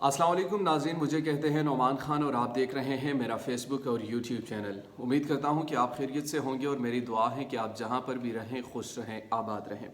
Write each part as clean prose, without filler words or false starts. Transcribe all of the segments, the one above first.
अस्सलाम वालेकुम नाज़रीन, मुझे कहते हैं नौमान खान और आप देख रहे हैं मेरा फेसबुक और यूट्यूब चैनल। उम्मीद करता हूं कि आप खैरियत से होंगे और मेरी दुआ है कि आप जहां पर भी रहें खुश रहें, आबाद रहें।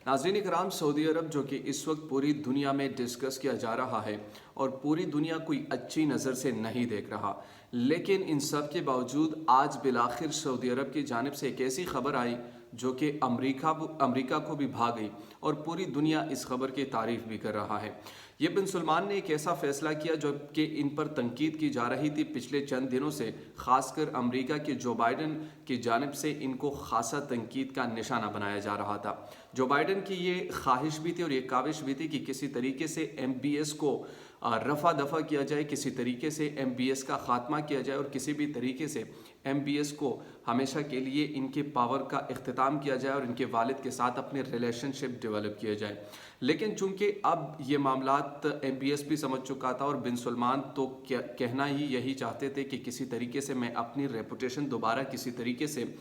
नाज़रीन इकराम, सऊदी अरब जो कि इस वक्त पूरी दुनिया में डिस्कस किया जा रहा है और पूरी दुनिया कोई अच्छी नज़र से नहीं देख रहा, लेकिन इन सब के बावजूद आज बिलाखिर सऊदी अरब की जानिब से एक ऐसी खबर आई जो कि अमेरिका को भी भा गई और पूरी दुनिया इस खबर की तारीफ भी कर रहा है। ये बिन सलमान ने एक ऐसा फैसला किया जो कि इन पर तनकीद की जा रही थी पिछले चंद दिनों से, खासकर अमेरिका के जो बाइडन की जानिब से इनको खासा तनकीद का निशाना बनाया जा रहा था। जो बाइडन की ये ख्वाहिश भी थी और ये काविश भी थी कि किसी तरीके से MBS को रफा दफा किया जाए, किसी तरीके से MBS का ख़ात्मा किया जाए और किसी भी तरीके से MBS को हमेशा के लिए इनके पावर का इख्तिताम किया जाए और इनके वालिद के साथ अपने रिलेशनशिप डेवलप किया जाए। लेकिन चूंकि अब ये मामलात MBS भी समझ चुका था और बिन सलमान तो कहना ही यही चाहते थे कि किसी तरीके से मैं अपनी रेपुटेशन दोबारा किसी तरीके से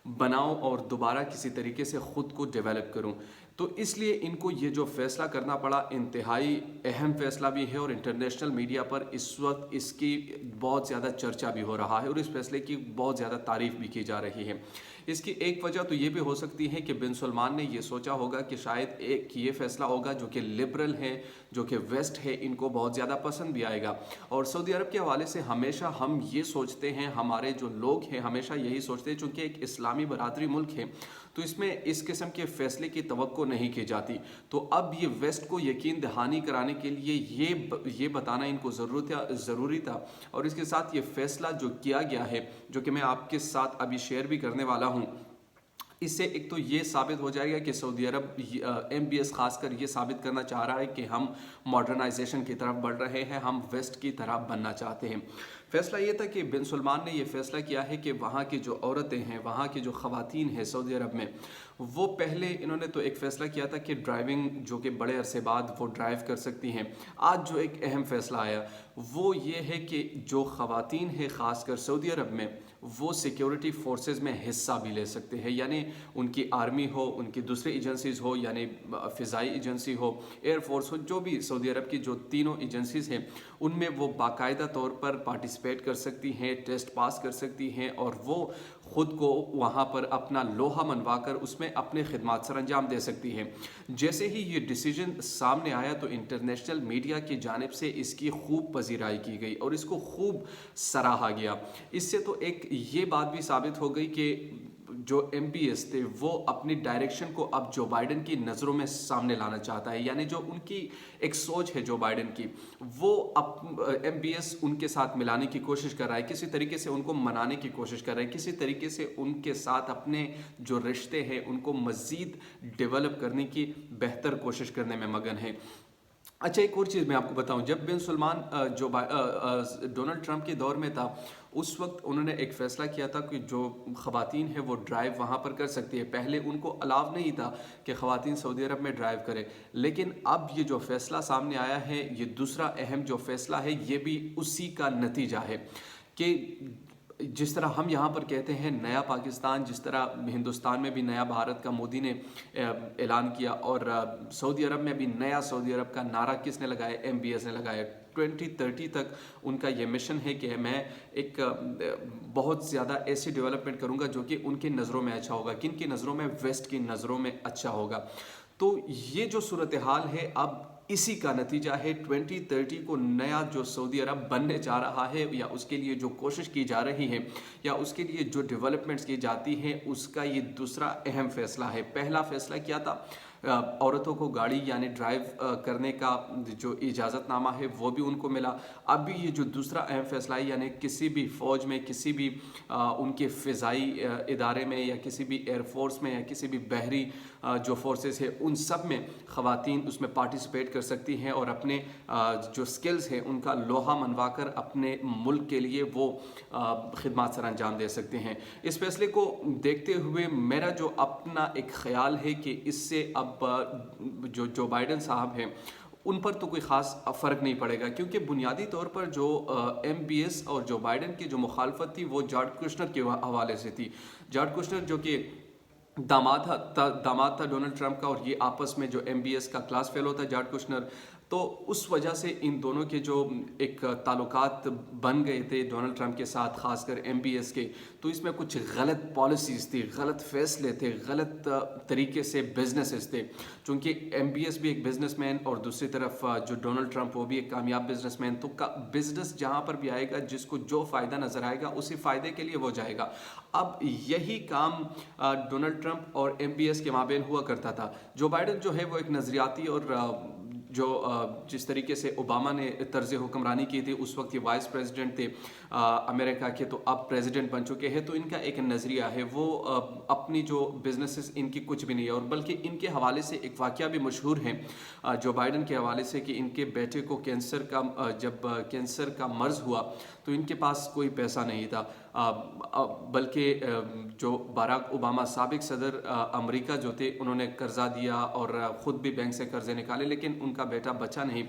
बनाऊं और दोबारा किसी तरीके से ख़ुद को डेवलप करूं, तो इसलिए इनको ये जो फ़ैसला करना पड़ा इंतहाई अहम फ़ैसला भी है और इंटरनेशनल मीडिया पर इस वक्त इसकी बहुत ज़्यादा चर्चा भी हो रहा है और इस फैसले की बहुत ज़्यादा तारीफ़ भी की जा रही है। इसकी एक वजह तो ये भी हो सकती है कि बिन सलमान ने ये सोचा होगा कि शायद एक ये फ़ैसला होगा जो कि लिबरल है, जो कि वेस्ट है, इनको बहुत ज़्यादा पसंद भी आएगा। और सऊदी अरब के हवाले से हमेशा हम ये सोचते हैं, हमारे जो लोग हैं हमेशा यही सोचते हैं, चूँकि एक इस्लामी बरादरी मुल्क है तो इसमें इस किस्म के फ़ैसले की तवक्को नहीं की जाती। तो अब ये वेस्ट को यकीन दहानी कराने के लिए ये बताना इनको ज़रूरी था और इसके साथ ये फ़ैसला जो किया गया है, जो कि मैं आपके साथ अभी शेयर भी करने वाला हूँ, इससे एक तो ये साबित हो जाएगा कि सऊदी अरब MBS खासकर ये साबित करना चाह रहा है कि हम मॉडर्नाइजेशन की तरफ बढ़ रहे हैं, हम वेस्ट की तरफ बनना चाहते हैं। फ़ैसला ये था कि बिन सलमान ने ये फ़ैसला किया है कि वहाँ की जो औरतें हैं, वहाँ की जो ख़वातीन हैं सऊदी अरब में, वो पहले इन्होंने तो एक फ़ैसला किया था कि ड्राइविंग जो कि बड़े अरसे बाद वो ड्राइव कर सकती हैं। आज जो एक अहम फ़ैसला आया वो ये है कि जो ख़वातीन हैं ख़ासकर सऊदी अरब में, वो सिक्योरिटी फोर्सेस में हिस्सा भी ले सकते हैं, यानी उनकी आर्मी हो, उनकी दूसरी एजेंसीज़ हो, यानी फ़िज़ाई एजेंसी हो, एयरफोर्स हो, जो भी सऊदी अरब की जो तीनों एजेंसीज़ हैं उनमें वो बाकायदा तौर पर पार्टिसिपेट कर सकती हैं, टेस्ट पास कर सकती हैं और वो ख़ुद को वहाँ पर अपना लोहा मनवा कर उसमें अपने खिदमात सर अंजाम दे सकती हैं। जैसे ही ये डिसीजन सामने आया तो इंटरनेशनल मीडिया की जानिब से इसकी खूब पजीराई की गई और इसको खूब सराहा गया। इससे तो एक ये बात भी साबित हो गई कि जो MBS थे वो अपनी डायरेक्शन को अब जो बाइडन की नज़रों में सामने लाना चाहता है, यानी जो उनकी एक सोच है जो बाइडन की, वो अब MBS उनके साथ मिलाने की कोशिश कर रहा है, किसी तरीके से उनको मनाने की कोशिश कर रहा है, किसी तरीके से उनके साथ अपने जो रिश्ते हैं उनको मज़ीद डेवलप करने की बेहतर कोशिश करने में मगन है। अच्छा, एक और चीज़ मैं आपको बताऊं, जब बिन सलमान जो डोनाल्ड ट्रंप के दौर में था उस वक्त उन्होंने एक फ़ैसला किया था कि जो ख़वातीन है वो ड्राइव वहाँ पर कर सकती है। पहले उनको अलाव नहीं था कि ख़वातीन सऊदी अरब में ड्राइव करें, लेकिन अब ये जो फ़ैसला सामने आया है, ये दूसरा अहम जो फ़ैसला है, ये भी उसी का नतीजा है कि जिस तरह हम यहाँ पर कहते हैं नया पाकिस्तान, जिस तरह हिंदुस्तान में भी नया भारत का मोदी ने ऐलान किया और सऊदी अरब में भी नया सऊदी अरब का नारा किसने लगाया? MBS ने लगाया। 2030 तक उनका ये मिशन है कि मैं एक बहुत ज़्यादा ऐसी डेवलपमेंट करूँगा जो कि उनकी नज़रों में अच्छा होगा। किन की नज़रों में? वेस्ट की नज़रों में अच्छा होगा। तो ये जो सूरत हाल है अब इसी का नतीजा है। 2030 को नया जो सऊदी अरब बनने जा रहा है या उसके लिए जो कोशिश की जा रही है या उसके लिए जो डेवलपमेंट्स की जाती हैं, उसका ये दूसरा अहम फ़ैसला है। पहला फ़ैसला क्या था? औरतों को गाड़ी यानी ड्राइव करने का जो इजाज़तनामा है वो भी उनको मिला। अब भी ये जो दूसरा अहम फ़ैसला है, यानी किसी भी फ़ौज में, किसी भी उनके फ़िज़ाई इदारे में या किसी भी एयरफोर्स में या किसी भी बहरी जो फोर्सेस है उन सब में ख़वातीन उसमें पार्टिसिपेट कर सकती हैं और अपने जो स्किल्स हैं उनका लोहा मनवा कर अपने मुल्क के लिए वो खिदमत सर अंजाम दे सकते हैं। इस फैसले को देखते हुए मेरा जो अपना एक ख़्याल है कि इससे अब जो बाइडन साहब हैं उन पर तो कोई ख़ास फ़र्क नहीं पड़ेगा, क्योंकि बुनियादी तौर पर जो MBS और जो बाइडन की जो मुखालफत थी वो जॉर्ज कुशनर के हवाले से थी। जॉर्ज कुशनर जो कि दामाद था डोनाल्ड ट्रंप का, और ये आपस में जो MBS का क्लास फेलो था जॉर्ज कुशनर, تو اس وجہ سے ان دونوں کے جو ایک تعلقات بن گئے تھے ڈونلڈ ٹرمپ کے ساتھ، خاص کر ایم بی ایس کے، تو اس میں کچھ غلط پالیسیز تھی، غلط فیصلے تھے، غلط طریقے سے بزنسز تھے، چونکہ ایم بی ایس بھی ایک بزنس مین اور دوسری طرف جو ڈونلڈ ٹرمپ وہ بھی ایک کامیاب بزنس مین، تو بزنس جہاں پر بھی آئے گا جس کو جو فائدہ نظر آئے گا اسی فائدے کے لیے وہ جائے گا۔ اب یہی کام ڈونلڈ ٹرمپ اور ایم بی ایس کے مابین ہوا کرتا تھا۔ جو بائیڈن جو ہے وہ ایک نظریاتی اور جو جس طریقے سے اوباما نے طرز حکمرانی کی تھی، اس وقت یہ وائس پریزیڈنٹ تھے امریکہ کے، تو اب پریزیڈنٹ بن چکے ہیں، تو ان کا ایک نظریہ ہے، وہ اپنی جو بزنسز ان کی کچھ بھی نہیں ہے، اور بلکہ ان کے حوالے سے ایک واقعہ بھی مشہور ہے جو بائیڈن کے حوالے سے، کہ ان کے بیٹے کو جب کینسر کا مرض ہوا تو ان کے پاس کوئی پیسہ نہیں تھا، بلکہ جو باراک اوباما سابق صدر امریکہ جو تھے انہوں نے قرضہ دیا اور خود بھی بینک سے قرضے نکالے، لیکن ان کا بیٹا بچا نہیں۔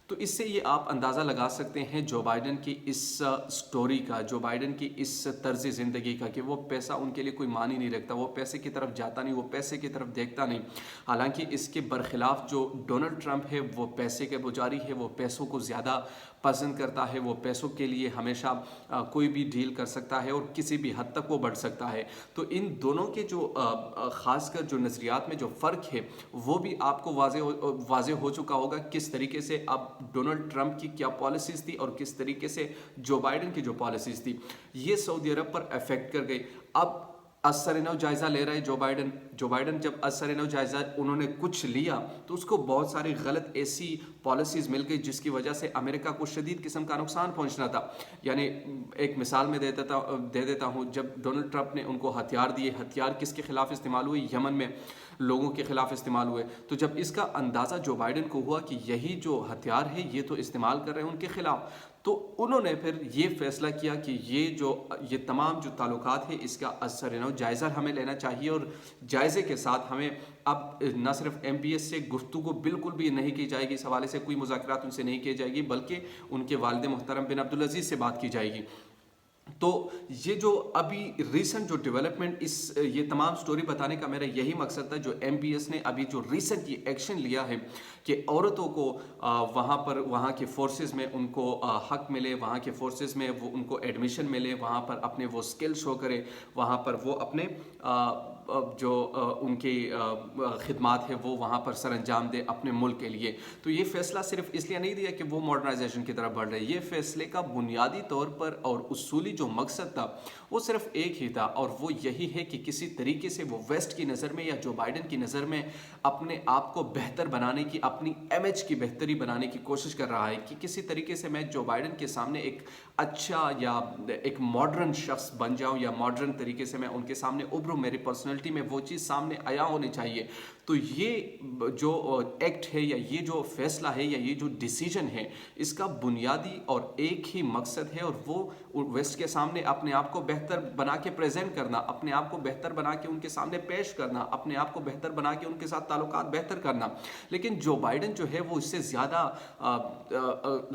تو اس سے یہ آپ اندازہ لگا سکتے ہیں جو بائیڈن کی اس سٹوری کا، جو بائیڈن کی اس طرز زندگی کا، کہ وہ پیسہ ان کے لیے کوئی معنی نہیں رکھتا، وہ پیسے کی طرف جاتا نہیں، وہ پیسے کی طرف دیکھتا نہیں۔ حالانکہ اس کے برخلاف جو ڈونلڈ ٹرمپ ہے وہ پیسے کے پجاری ہے، وہ پیسوں کو زیادہ پسند کرتا ہے، وہ پیسوں کے لیے ہمیشہ کوئی بھی ڈیل کر سکتا ہے اور کسی بھی حد تک وہ بڑھ سکتا ہے۔ تو ان دونوں کے جو خاص کر جو نظریات میں جو فرق ہے وہ بھی آپ کو واضح ہو چکا ہوگا، کس طریقے سے اب ڈونلڈ ٹرمپ کی کیا پالیسیز تھی اور کس طریقے سے جو بائیڈن کی جو پالیسیز تھی یہ سعودی عرب پر افیکٹ کر گئی۔ اب ازسرنو جائزہ لے رہے جو بائیڈن جب ازسرنو جائزہ انہوں نے کچھ لیا تو اس کو بہت ساری غلط ایسی پالیسیز مل گئی جس کی وجہ سے امریکہ کو شدید قسم کا نقصان پہنچنا تھا۔ یعنی ایک مثال میں دے دیتا ہوں، جب ڈونلڈ ٹرمپ نے ان کو ہتھیار دیے، ہتھیار کس کے خلاف استعمال ہوئے؟ یمن میں لوگوں کے خلاف استعمال ہوئے، تو جب اس کا اندازہ جو بائیڈن کو ہوا کہ یہی جو ہتھیار ہے یہ تو استعمال کر رہے ہیں ان کے خلاف، تو انہوں نے پھر یہ فیصلہ کیا کہ یہ تمام جو تعلقات ہیں اس کا ازسرنو جائزہ ہمیں لینا چاہیے، اور جائزے کے ساتھ ہمیں اب نہ صرف ایم پی ایس سے گفتگو بالکل بھی نہیں کی جائے گی، اس حوالے سے کوئی مذاکرات ان سے نہیں کی جائے گی، بلکہ ان کے والد محترم بن عبدالعزیز سے بات کی جائے گی۔ تو یہ جو ابھی ریسنٹ جو ڈیولپمنٹ، یہ تمام سٹوری بتانے کا میرا یہی مقصد تھا، جو ایم بی ایس نے ابھی جو ریسنٹ یہ ایکشن لیا ہے کہ عورتوں کو وہاں کے فورسز میں ان کو حق ملے، وہاں کے فورسز میں وہ ان کو ایڈمیشن ملے، وہاں پر اپنے وہ سکل شو کرے، وہاں پر وہ اپنے جو ان کی خدمات ہے وہ وہاں پر سر انجام دے اپنے ملک کے لیے۔ تو یہ فیصلہ صرف اس لیے نہیں دیا کہ وہ ماڈرنائزیشن کی طرف بڑھ رہے، یہ فیصلے کا بنیادی طور پر اور اصولی جو مقصد تھا وہ صرف ایک ہی تھا، اور وہ یہی ہے کہ کسی طریقے سے وہ ویسٹ کی نظر میں یا جو بائیڈن کی نظر میں اپنے آپ کو بہتر بنانے کی، اپنی امیج کی بہتری بنانے کی کوشش کر رہا ہے کہ کسی طریقے سے میں جو بائیڈن کے سامنے ایک اچھا یا ایک ماڈرن شخص بن جاؤں، یا ماڈرن طریقے سے میں ان کے سامنے ابھروں، میری پرسنالٹی میں وہ چیز سامنے آیا ہونی چاہیے۔ تو یہ جو ایکٹ ہے یا یہ جو فیصلہ ہے یا یہ جو ڈیسیجن ہے، اس کا بنیادی اور ایک ہی مقصد ہے، اور وہ ویسٹ کے سامنے اپنے آپ کو بہتر بنا کے پریزنٹ کرنا، اپنے آپ کو بہتر بنا کے ان کے سامنے پیش کرنا، اپنے آپ کو بہتر بنا کے ان کے ساتھ تعلقات بہتر کرنا۔ لیکن جو بائیڈن جو ہے وہ اس سے زیادہ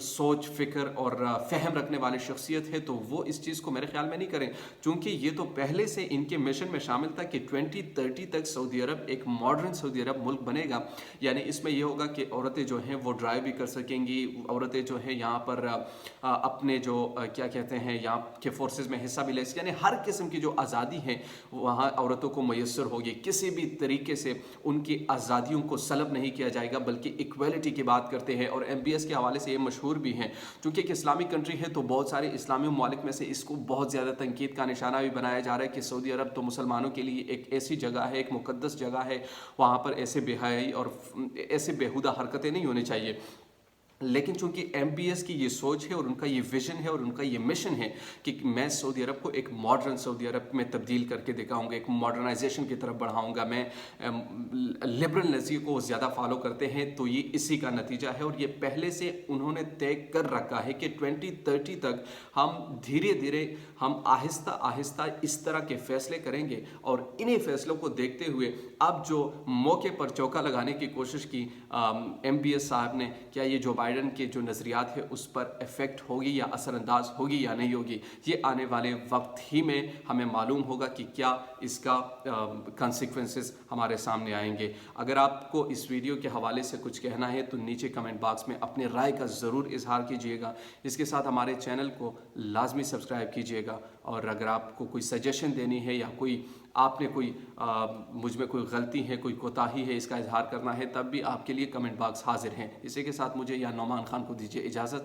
سوچ، فکر اور فہم رکھنے والی شخصیت ہے، تو وہ اس چیز کو میرے خیال میں نہیں کریں، چونکہ یہ تو پہلے سے ان کے مشن میں شامل تھا کہ 2030 تک سعودی عرب ایک ماڈرن سعودی عرب ملک بنے گا۔ یعنی اس میں یہ ہوگا کہ عورتیں جو ہیں وہ ڈرائیو بھی کر سکیں گی، عورتیں جو ہیں یہاں پر اپنے جو کیا کہتے ہیں یہاں کے فورسز میں حصہ بھی لے سکیں، یعنی ہر قسم کی جو آزادی ہے وہاں عورتوں کو میسر ہوگی، کسی بھی طریقے سے ان کی آزادیوں کو سلب نہیں کیا جائے گا، بلکہ ایکویلٹی کی بات کرتے ہیں۔ اور ایم بی ایس کے حوالے سے یہ مشہور بھی ہیں، چونکہ ایک اسلامی کنٹری ہے تو بہت سارے اسلامی ممالک میں سے اس کو بہت زیادہ تنقید کا نشانہ بھی بنایا جا رہا ہے کہ سعودی عرب تو مسلمانوں کے لیے ایک ایسی جگہ ہے، ایک مقدس جگہ ہے، وہاں پر ایسے بے حیائی اور ایسے بیہودہ حرکتیں نہیں ہونی چاہیے۔ لیکن چونکہ ایم بی ایس کی یہ سوچ ہے اور ان کا یہ ویژن ہے اور ان کا یہ مشن ہے کہ میں سعودی عرب کو ایک ماڈرن سعودی عرب میں تبدیل کر کے دکھاؤں گا، ایک ماڈرنائزیشن کی طرف بڑھاؤں گا، میں لبرل نظریے کو زیادہ فالو کرتے ہیں، تو یہ اسی کا نتیجہ ہے۔ اور یہ پہلے سے انہوں نے طے کر رکھا ہے کہ 2030 تک ہم دھیرے دھیرے، ہم آہستہ آہستہ اس طرح کے فیصلے کریں گے، اور انہیں فیصلوں کو دیکھتے ہوئے اب جو موقع پر چوکا لگانے کی کوشش کی ایم بی ایس صاحب نے، کیا یہ جو बाइडन के जो नज़रियात है उस पर इफ़ेक्ट होगी या असरअंदाज होगी या नहीं होगी, ये आने वाले वक्त ही में हमें मालूम होगा कि क्या इसका कॉन्सिक्वेंसेस हमारे सामने आएंगे। अगर आपको इस वीडियो के हवाले से कुछ कहना है तो नीचे कमेंट बॉक्स में अपनी राय का ज़रूर इजहार कीजिएगा। इसके साथ हमारे चैनल को लाजमी सब्सक्राइब कीजिएगा, और अगर आपको कोई सजेशन देनी है या आपने कोई मुझ में कोई गलती है, कोई कोताही है, इसका इजहार करना है, तब भी आपके लिए कमेंट बॉक्स हाजिर हैं। इसी के साथ मुझे या नौमान खान को दीजिए इजाज़त।